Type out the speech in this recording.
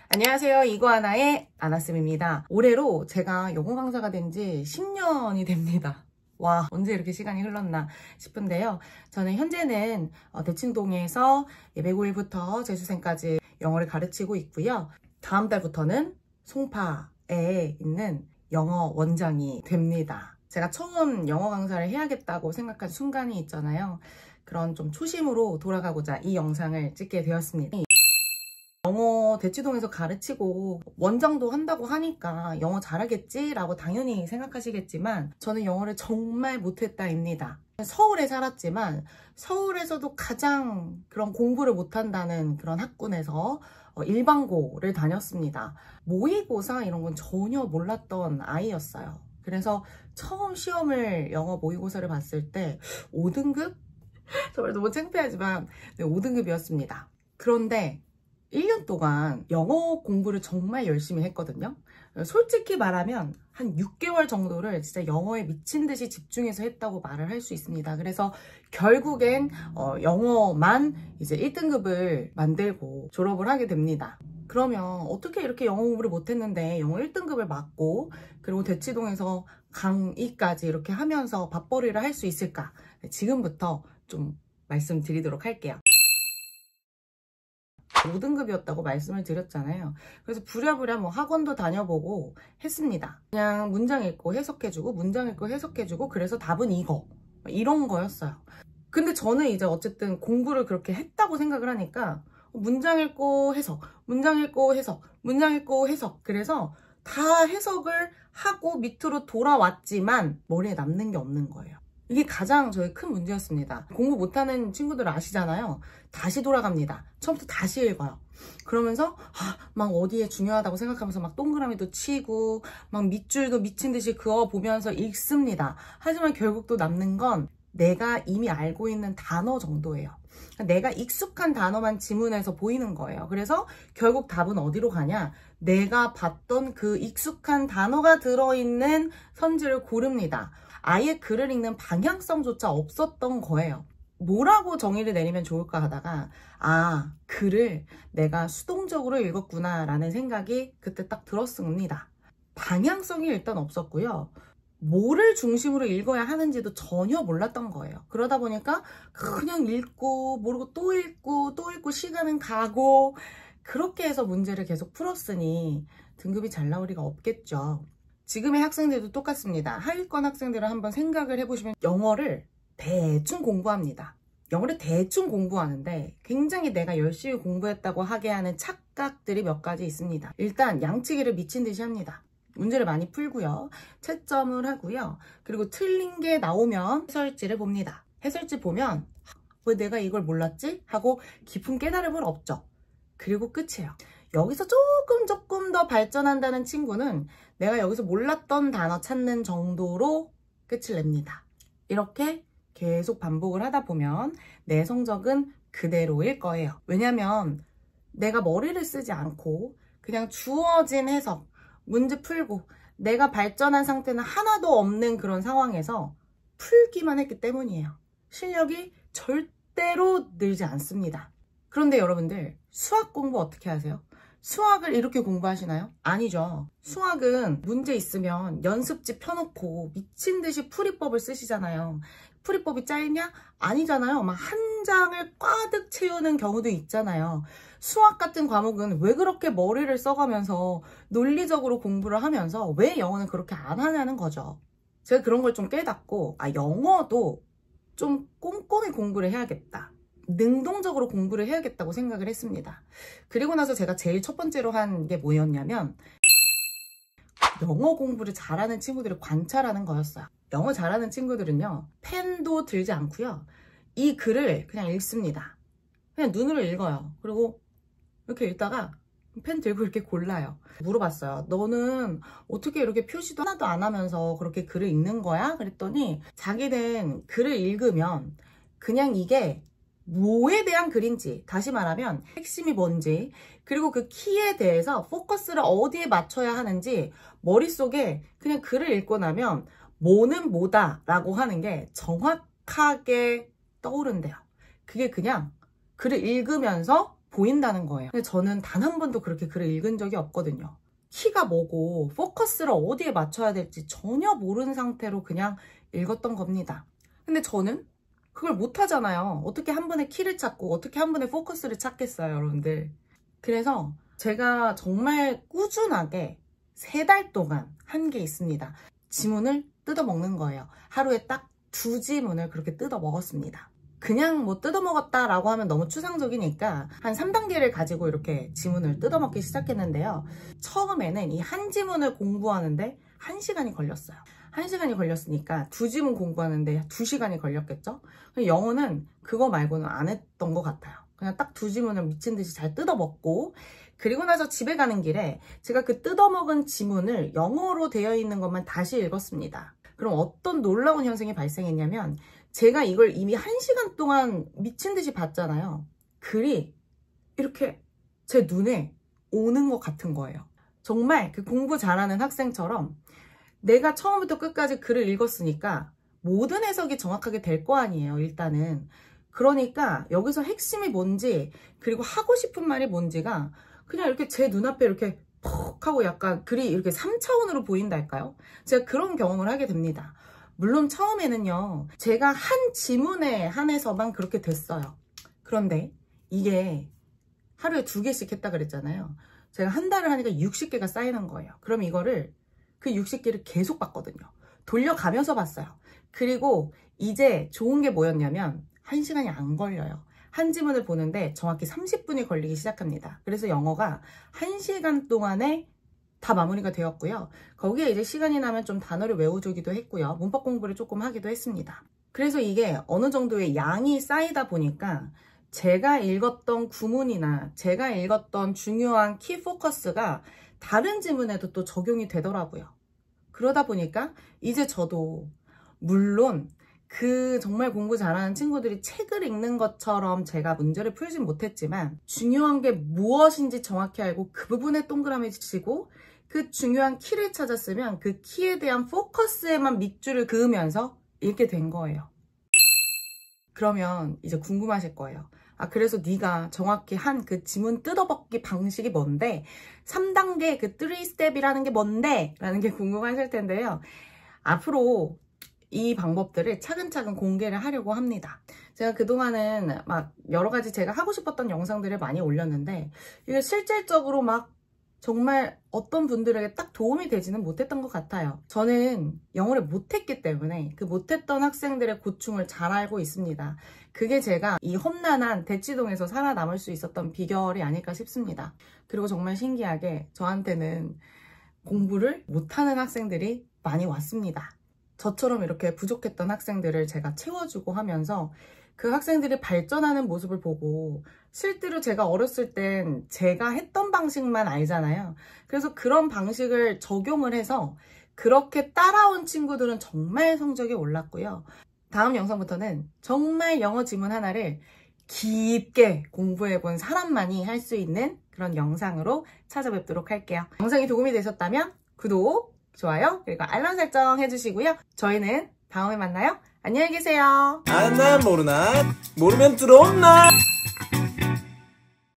안녕하세요. 이거하나의 아나쌤입니다. 올해로 제가 영어 강사가 된 지 10년이 됩니다. 와, 언제 이렇게 시간이 흘렀나 싶은데요. 저는 현재는 대칭동에서 예배 9일부터 재수생까지 영어를 가르치고 있고요. 다음 달부터는 송파에 있는 영어 원장이 됩니다. 제가 처음 영어 강사를 해야겠다고 생각한 순간이 있잖아요. 그런 좀 초심으로 돌아가고자 이 영상을 찍게 되었습니다. 영어 대치동에서 가르치고 원장도 한다고 하니까 영어 잘하겠지라고 당연히 생각하시겠지만 저는 영어를 정말 못했다입니다. 서울에 살았지만 서울에서도 가장 그런 공부를 못한다는 그런 학군에서 일반고를 다녔습니다. 모의고사 이런 건 전혀 몰랐던 아이였어요. 그래서 처음 시험을 영어 모의고사를 봤을 때 5등급? 정말 너무 창피하지만 5등급이었습니다. 그런데 1년 동안 영어 공부를 정말 열심히 했거든요. 솔직히 말하면 한 6개월 정도를 진짜 영어에 미친 듯이 집중해서 했다고 말을 할 수 있습니다. 그래서 결국엔 영어만 이제 1등급을 만들고 졸업을 하게 됩니다. 그러면 어떻게 이렇게 영어 공부를 못했는데 영어 1등급을 맞고 그리고 대치동에서 강의까지 이렇게 하면서 밥벌이를 할 수 있을까? 지금부터 좀 말씀드리도록 할게요. 5등급이었다고 말씀을 드렸잖아요. 그래서 부랴부랴 뭐 학원도 다녀보고 했습니다. 그냥 문장 읽고 해석해주고 문장 읽고 해석해주고 그래서 답은 이거 이런 거였어요. 근데 저는 이제 어쨌든 공부를 그렇게 했다고 생각을 하니까 문장 읽고 해석, 문장 읽고 해석, 문장 읽고 해석 그래서 다 해석을 하고 밑으로 돌아왔지만 머리에 남는 게 없는 거예요. 이게 가장 저의 큰 문제였습니다. 공부 못하는 친구들 아시잖아요. 다시 돌아갑니다. 처음부터 다시 읽어요. 그러면서 막 어디에 중요하다고 생각하면서 막 동그라미도 치고 막 밑줄도 미친 듯이 그어보면서 읽습니다. 하지만 결국 또 남는 건 내가 이미 알고 있는 단어 정도예요. 내가 익숙한 단어만 지문에서 보이는 거예요. 그래서 결국 답은 어디로 가냐? 내가 봤던 그 익숙한 단어가 들어있는 선지를 고릅니다. 아예 글을 읽는 방향성조차 없었던 거예요. 뭐라고 정의를 내리면 좋을까 하다가 글을 내가 수동적으로 읽었구나 라는 생각이 그때 딱 들었습니다. 방향성이 일단 없었고요. 뭐를 중심으로 읽어야 하는지도 전혀 몰랐던 거예요. 그러다 보니까 그냥 읽고 모르고 또 읽고 시간은 가고 그렇게 해서 문제를 계속 풀었으니 등급이 잘 나올 리가 없겠죠. 지금의 학생들도 똑같습니다. 하위권 학생들을 한번 생각을 해보시면 영어를 대충 공부합니다. 영어를 대충 공부하는데 굉장히 내가 열심히 공부했다고 하게 하는 착각들이 몇 가지 있습니다. 일단 양치기를 미친 듯이 합니다. 문제를 많이 풀고요. 채점을 하고요. 그리고 틀린 게 나오면 해설지를 봅니다. 해설지 보면 왜 내가 이걸 몰랐지? 하고 깊은 깨달음은 없죠. 그리고 끝이에요. 여기서 조금 더 발전한다는 친구는 내가 여기서 몰랐던 단어 찾는 정도로 끝을 냅니다. 이렇게 계속 반복을 하다 보면 내 성적은 그대로일 거예요. 왜냐면 내가 머리를 쓰지 않고 그냥 주어진 해석, 문제 풀고 내가 발전한 상태는 하나도 없는 그런 상황에서 풀기만 했기 때문이에요. 실력이 절대로 늘지 않습니다. 그런데 여러분들 수학 공부 어떻게 하세요? 수학을 이렇게 공부하시나요? 아니죠. 수학은 문제 있으면 연습지 펴놓고 미친 듯이 풀이법을 쓰시잖아요. 풀이법이 짧냐? 아니잖아요. 막 한 장을 꽉득 채우는 경우도 있잖아요. 수학 같은 과목은 왜 그렇게 머리를 써가면서 논리적으로 공부를 하면서 왜 영어는 그렇게 안 하냐는 거죠. 제가 그런 걸 좀 깨닫고 영어도 좀 꼼꼼히 공부를 해야겠다. 능동적으로 공부를 해야겠다고 생각을 했습니다. 그리고 나서 제가 제일 첫 번째로 한 게 뭐였냐면 영어 공부를 잘하는 친구들을 관찰하는 거였어요. 영어 잘하는 친구들은요. 펜도 들지 않고요. 이 글을 그냥 읽습니다. 그냥 눈으로 읽어요. 그리고 이렇게 읽다가 펜 들고 이렇게 골라요. 물어봤어요. 너는 어떻게 이렇게 표시도 하나도 안 하면서 그렇게 글을 읽는 거야? 그랬더니 자기는 글을 읽으면 그냥 이게 뭐에 대한 글인지, 다시 말하면 핵심이 뭔지, 그리고 그 키에 대해서 포커스를 어디에 맞춰야 하는지 머릿속에 그냥 글을 읽고 나면 뭐는 뭐다 라고 하는 게 정확하게 떠오른대요. 그게 그냥 글을 읽으면서 보인다는 거예요. 근데 저는 단 한 번도 그렇게 글을 읽은 적이 없거든요. 키가 뭐고 포커스를 어디에 맞춰야 될지 전혀 모르는 상태로 그냥 읽었던 겁니다. 근데 저는 그걸 못하잖아요. 어떻게 한 번에 키를 찾고 어떻게 한 번에 포커스를 찾겠어요, 여러분들. 그래서 제가 정말 꾸준하게 3달 동안 한 게 있습니다. 지문을 뜯어 먹는 거예요. 하루에 딱 2지문을 그렇게 뜯어 먹었습니다. 그냥 뭐 뜯어 먹었다라고 하면 너무 추상적이니까 한 3단계를 가지고 이렇게 지문을 뜯어 먹기 시작했는데요. 처음에는 이 한 지문을 공부하는데 1시간이 걸렸어요. 1시간이 걸렸으니까 2지문 공부하는데 2시간이 걸렸겠죠? 영어는 그거 말고는 안 했던 것 같아요. 그냥 딱 2지문을 미친 듯이 잘 뜯어 먹고, 그리고 나서 집에 가는 길에 제가 그 뜯어먹은 지문을 영어로 되어 있는 것만 다시 읽었습니다. 그럼 어떤 놀라운 현상이 발생했냐면, 제가 이걸 이미 1시간 동안 미친 듯이 봤잖아요. 글이 이렇게 제 눈에 오는 것 같은 거예요. 정말 그 공부 잘하는 학생처럼 내가 처음부터 끝까지 글을 읽었으니까 모든 해석이 정확하게 될 거 아니에요, 일단은. 그러니까 여기서 핵심이 뭔지, 그리고 하고 싶은 말이 뭔지가 그냥 이렇게 제 눈앞에 이렇게 퍽 하고 약간 글이 이렇게 3차원으로 보인달까요? 제가 그런 경험을 하게 됩니다. 물론 처음에는요, 제가 한 지문에 한해서만 그렇게 됐어요. 그런데 이게 하루에 2개씩 했다 그랬잖아요. 제가 한 달을 하니까 60개가 쌓이는 거예요. 그럼 이거를 그 60개를 계속 봤거든요. 돌려가면서 봤어요. 그리고 이제 좋은 게 뭐였냐면 1시간이 안 걸려요. 한 지문을 보는데 정확히 30분이 걸리기 시작합니다. 그래서 영어가 1시간 동안에 다 마무리가 되었고요. 거기에 이제 시간이 나면 좀 단어를 외워주기도 했고요. 문법 공부를 조금 하기도 했습니다. 그래서 이게 어느 정도의 양이 쌓이다 보니까 제가 읽었던 구문이나 제가 읽었던 중요한 키 포커스가 다른 지문에도 또 적용이 되더라고요. 그러다 보니까 이제 저도 물론 그 정말 공부 잘하는 친구들이 책을 읽는 것처럼 제가 문제를 풀진 못했지만 중요한 게 무엇인지 정확히 알고 그 부분에 동그라미 치고 그 중요한 키를 찾았으면 그 키에 대한 포커스에만 밑줄을 그으면서 읽게 된 거예요. 그러면 이제 궁금하실 거예요. 아, 그래서 네가 정확히 한 그 지문 뜯어먹기 방식이 뭔데? 3단계 그 3스텝이라는 게 뭔데? 라는 게 궁금하실 텐데요. 앞으로 이 방법들을 차근차근 공개를 하려고 합니다. 제가 그동안은 막 여러 가지 제가 하고 싶었던 영상들을 많이 올렸는데 이게 실질적으로 막 정말 어떤 분들에게 딱 도움이 되지는 못했던 것 같아요. 저는 영어를 못했기 때문에 그 못했던 학생들의 고충을 잘 알고 있습니다. 그게 제가 이 험난한 대치동에서 살아남을 수 있었던 비결이 아닐까 싶습니다. 그리고 정말 신기하게 저한테는 공부를 못하는 학생들이 많이 왔습니다. 저처럼 이렇게 부족했던 학생들을 제가 채워주고 하면서 그 학생들이 발전하는 모습을 보고 실제로 제가 어렸을 땐 제가 했던 방식만 알잖아요. 그래서 그런 방식을 적용을 해서 그렇게 따라온 친구들은 정말 성적이 올랐고요. 다음 영상부터는 정말 영어 지문 하나를 깊게 공부해본 사람만이 할 수 있는 그런 영상으로 찾아뵙도록 할게요. 영상이 도움이 되셨다면 구독, 좋아요, 그리고 알람 설정 해주시고요. 저희는 다음에 만나요. 안녕히 계세요. 아나 모르나 모르면 들어온나.